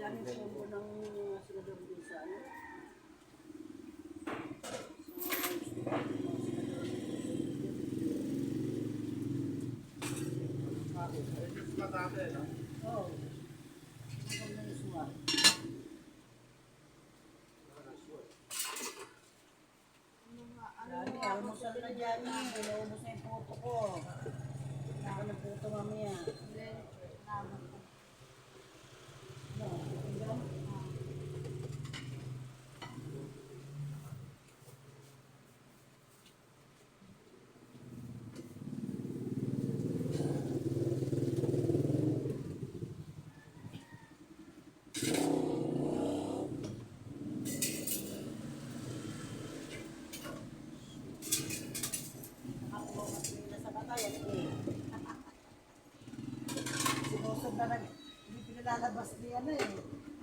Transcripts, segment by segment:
Diyan yung kombo ng senador din sa ano. Oo. Ang ganda ng suwa. Ano nga, Dami, almusal na dyan eh. Binuubos na yung puto ko. Ako ng puto mamaya. then, naman ko. No, hanggang ako mas nasa batayan eh. Sinusod na hindi pinalalabas ni ano eh.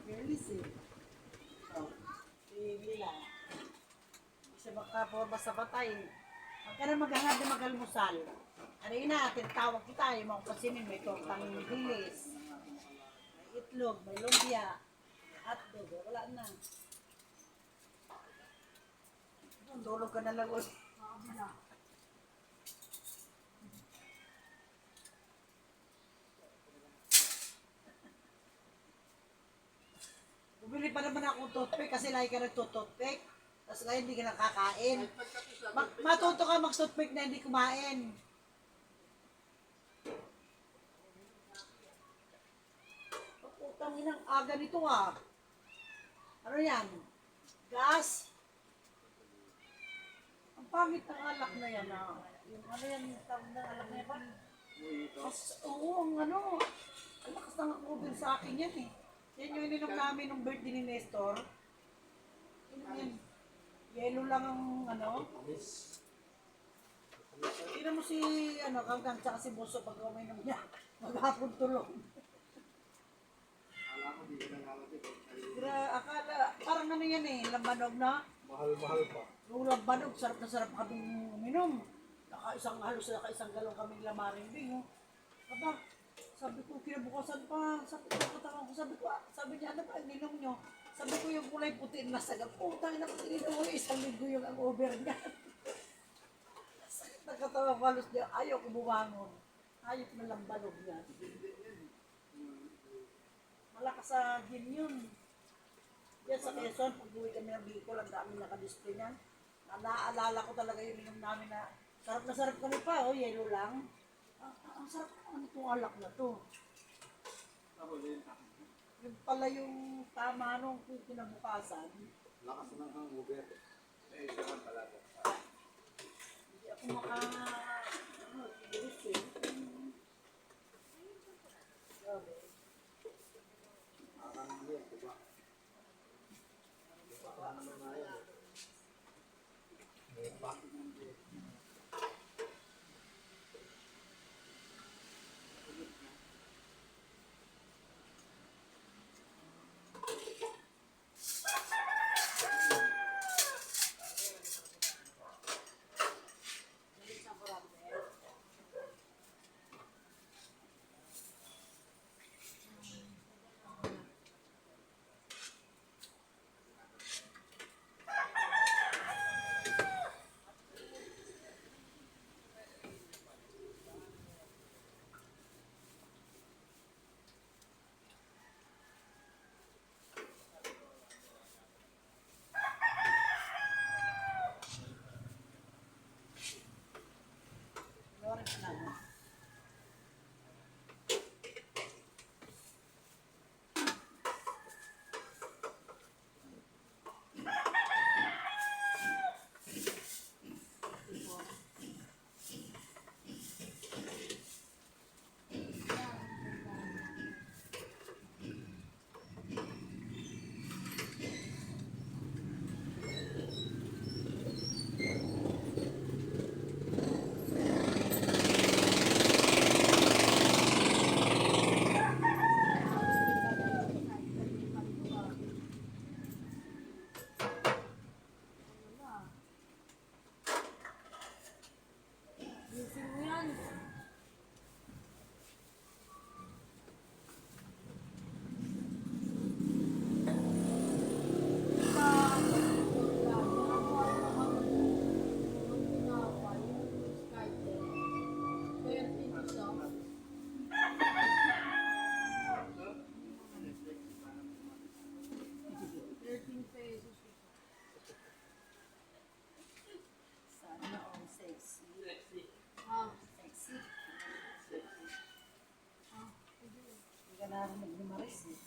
Fearless eh. Oh, si Mila. Hindi siya makapabas sa batay. Huwag ka na maghangad na mag-almusal. Ano yun na, tinatawag kita, yung mga pasinin, may tortang dilis, may itlog, may lumpia, may hotdog, wala na. Tulog ka na lang ulit. Bumili pa naman ako toothpick kasi lagi ka nagtutoothpick. Tapos ngayon hindi ka nakakain. Matuto ka mag-toothpick na hindi kumain. Putang inang aga nito ah. Ano yan? Gas? Ang pangit ng alak na yan ah. Yung ano yan, yung tawag ng alak na yan. Oo, ang ano. Ang lakas ng ubin sa akin yan eh. Yan yung ininom namin nung birthday ni Nestor. Yan. Yellow lang ang ano. Tingnan mo si ano, Kangkang tsaka si Boso pag uminom niya. Maghapon tulog. Akala, parang ano yan eh, lambanog na. Mahal-mahal pa. Yung lambanog, sarap na sarap kaming uminom. Halos naka-isang galong kaming lamarimbing. Oh. Aba, sabi ko, kinabukasan pa. Sabi ko, katawan ko. Sabi niya, ano ba, ininom nyo? Sabi ko, yung kulay puti na sagap. Putang ina ko, ininom mo, isang linggo yung ang over niya. Sakit na katawan ko, halos niya, ayaw ko bumangon. Ayop na lambanog niya. Malakas sa gin yun. Yan sa Quezon, pag uwi kami ng Bicol, ang dami nakadisplay niyan. Naaalala ko talaga yung inom namin na sarap na sarap kami pa, oh, yellow lang. Ang sarap naman itong alak na to. Yung pala yung tama nung kinabukasan. Lakas ng hangover. Hindi ako ano, tigilis eh. Grabe. Diba? Diba naman na yan. Diba? Nalis ang kurang. narinig ni Maris eh.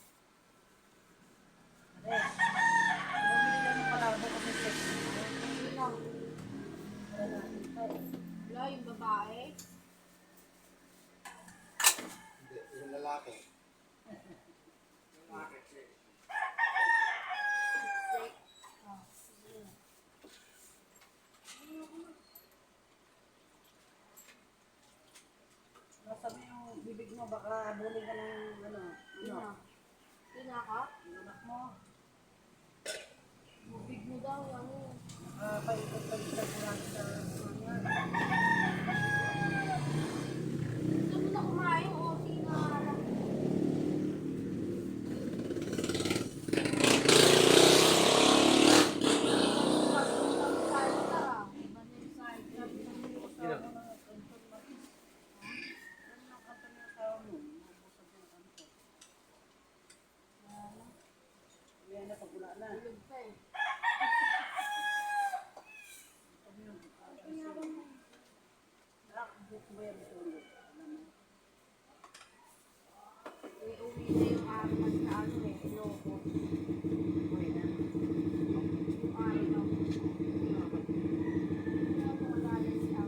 Maris, bumili ka ng palabo kasi sexy. Hindi lang. Wala nakita eh. Wala, yung babae. Hindi, yung lalaki. Check. Ah, sige. Nasa mo yung bibig mo, baka buling ka ng ano. Tina. Tina ka? Yung anak mo, Bubig mo daw, ano. nakapaikot-paikot ko lang sa kanya. Gusto mo na kumain o Tina lang? Uwi na yung apat na ano eh, Ilocos. Yung araw. Kaya wala na siya.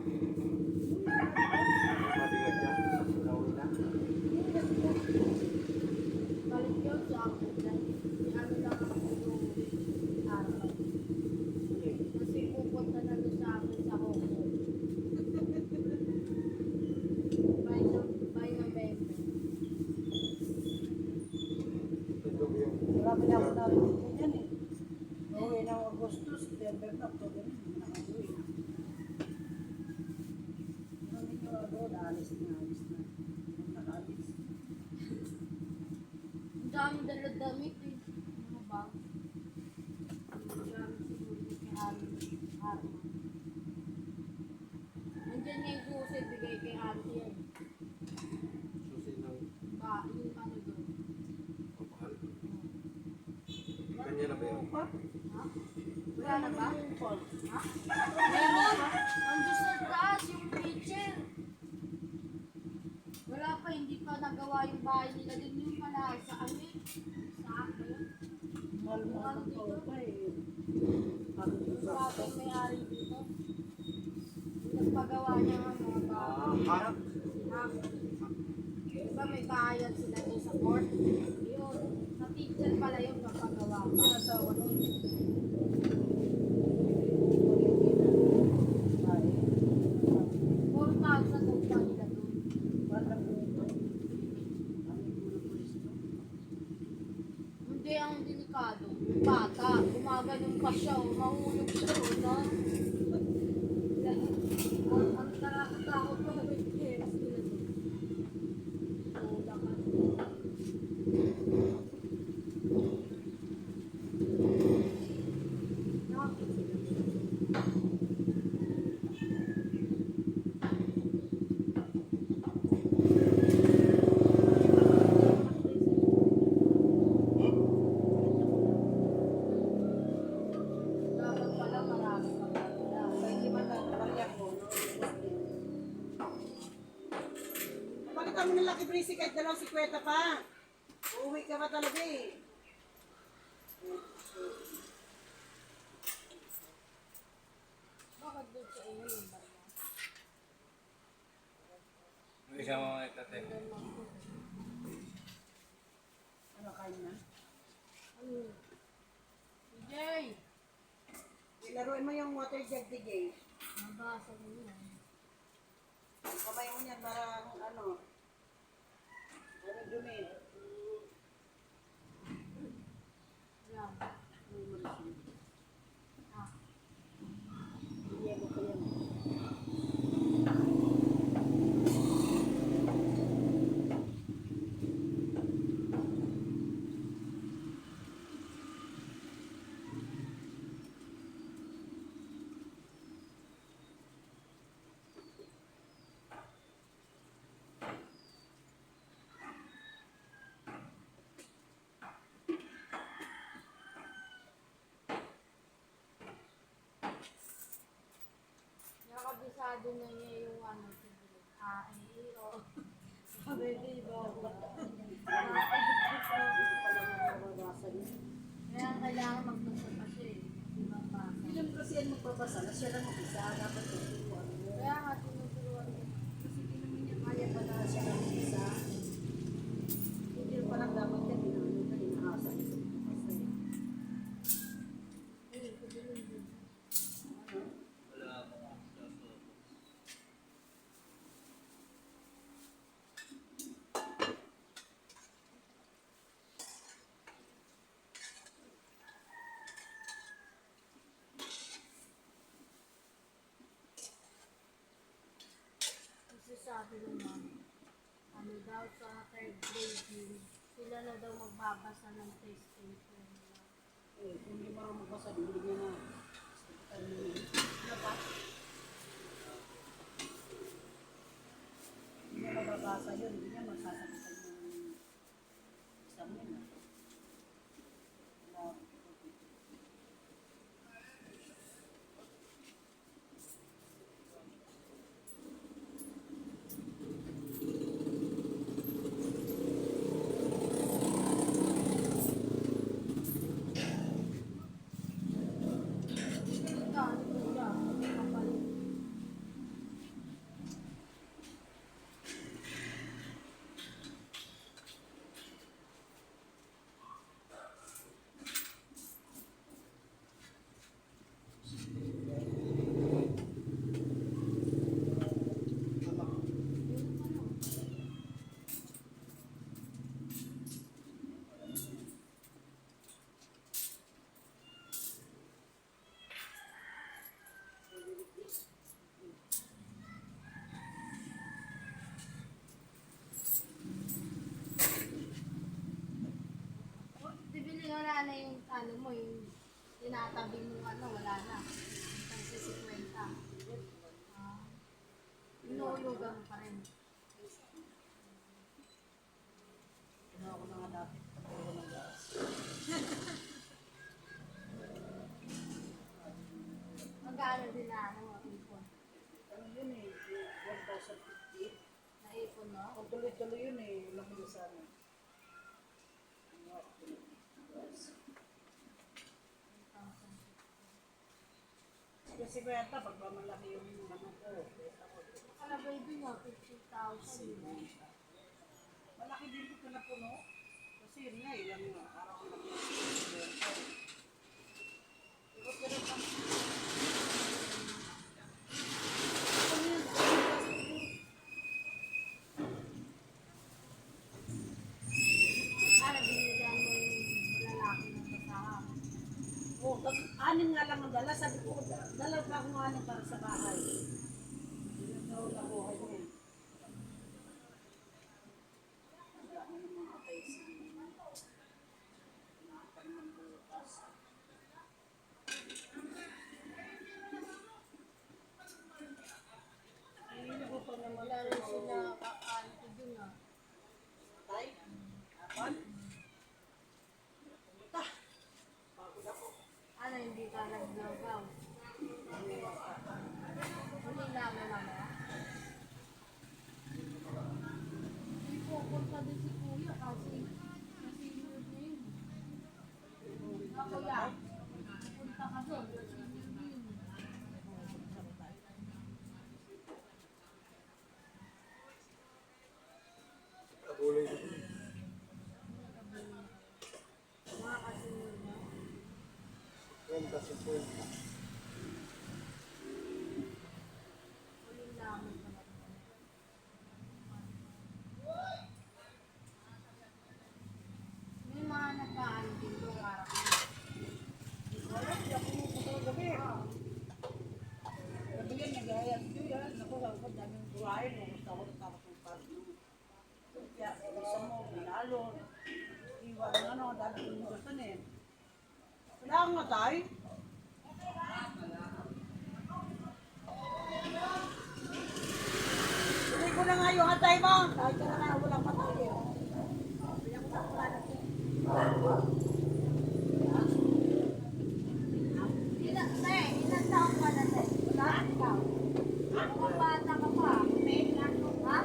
Mabigat yan. Nauwi na. Balik yun sa akin dahil ano lang ako yung araw. Kasi pupunta na doon sa akin sa Hong Kong. By November. Ito yung... Marami na ako narinig ko yan eh. Uwi ng Augustus, September na, October na, hindi na nakauwi na. Marami ko doon, alis na. Nakaalis. Ang dami dala-damit eh. Ano ba? Ang dami siguro kay Arma. Nandiyan nga yung susi, bigay kay Ate yan. Susi ng Yung ano doon. kapal. Kanya na ba yun? Ha? Wala na ba? Ha? Meron! Andun sa taas yung pitcher. Wala pa, hindi pa nagawa yung bahay nila. Doon yung pala sa amin. Sa akin. Mahal ko pa eh. Ano Yung sa sa akin may-ari dito. Yung nagpagawa niya ng mga bahay. Harap. Diba may bahayan sila doon sa court? Yun. Sa teacher pala yung napagawa pa. Sinasawa nun. Ay, 4,000 daw pa nila doon. parang dito. Ang gulo pulis to. Hindi ang delikado. Yung bata, gumaganong pa siya, mahulog siya, no? Ang nakakatakot pa na may kaya sila doon. Tulak at dapat pala marami pa pala. Pwede man lang, pariyak ko. Bakit kami ng Lucky Breezy kahit 2.50 pa? Uuwi ka ba talaga eh? Bakit doon sa inyo yung barya? Hindi siya mga itate. Ano kain na? Ano? DJ! Ilaruin mo yung water jug, DJ. Nabasa mo yun. Kamay mo yan para ano? Ano dumi? Yan. Ah. Hindi mo ko yan. Nakabisado na niya yung ano. Ah, ay, oo. Sabi, di ba? Hindi ko pala mababasa niya. Kaya kailangan magbasa pa siya eh. Ibang basa. Ilan kasi yan magbabasa na siya lang mag-isa. Dapat tuturuan mo. Kaya nga tinuturuan ko. Kasi tinamin niya kaya pa na siya lang mag-isa. Hindi pa lang dapat yan. Inaano na inaasa. Kasi Ay, kabilin din. Wala akong gusto. Kasi sabi naman, ano daw sa third grade yun, sila na daw magbabasa ng test paper nila. kung hindi marunong magbasa, hindi niya na. Ano pa? Hindi niya mababasa yun. Hindi niya masasakitan yung exam niya. Wala. Ito, ano ko siya, kapalit. Bibili nga na yung ano mo, yung tinatabi mo ano, wala na. Kasi 50. Inuulugan mo pa rin. Kinuha ko na nga dati. Pagkakas ko ng gas. Magkano din na ano, ipon. Ano yun eh? 1,050. Naipon mo? Kung tuloy-tuloy yun eh. Laki na sana. Ano ako gas. Kasi kwenta, pag malaki yung ano ko, kwenta ko. Nakalagay din nga, 50,000. Di ba? Malaki din ko na puno. Kasi yun nga, ilang araw ko lang yung ikot ko rin pang... Para binigyan mo yung lalaki ng kasama. Oh, anin nga lang ang dala. Sabi ko, dala ka akong anin para sa bahay. Pinagkaroon na buhay niya. Wala na ng mga tayo sa nakakal ng bukas. Hindi ko pa naman Wala rin sila kakanto dun ah. tay. Apan? Pumunta. Pagod ako. Ano, hindi ka naglagaw. Hindi namin mamaya. Hindi pupunta din si Kuya kasi senior na yun. Ako yan. Punta ka doon. Senior na yun. Kabulay na. Mga kasunod na. 50-50. Huli namin pala. May mga nagkaan din doon araw. Wala, hindi ako pumunta ng gabi. Gabi yan, nag-ayat ko yan. Ako, sabi ko, daming burahin. Gusto ako natapos ng parang. Kaya, gusto mo, binalo. Iwan ng ano, dami kong nugasan eh. Wala kang matay. Tuloy ko na nga yung atay mo. Kahit ka na nga walang matay eh. Kaya ko na wala na Ilan taon ka na tayo? Wala? Ikaw? Mga bata ka pa. May ano? Ha?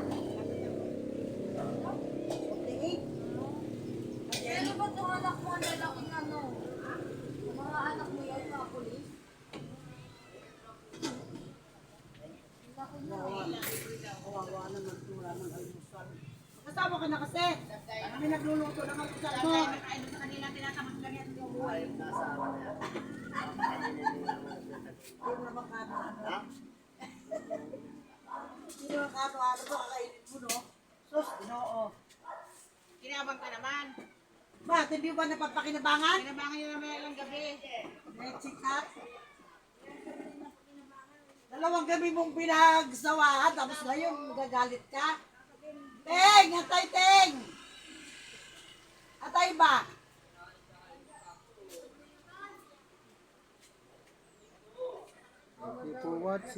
48. malalaking ano, mga anak mo yan, mga pulis. Laki na. Kawawa naman tura ng almusal. Kasama ka na kasi. Kami nagluluto ng almusal mo. Ay, sa kanila tinatamad ka yan yung buhay. Hindi naman kano-ano. Hindi naman kano-ano ba kakainin mo, no? Sus, ginoo. Kinabang ka naman. Bakit hindi ba napapakinabangan? Kinabangan nyo naman ilang gabi. Let's up. Dalawang gabi mong pinagsawahan, tapos ngayon gagalit ka. Teng! Atay, Teng! Atay ba? Thank you for watching.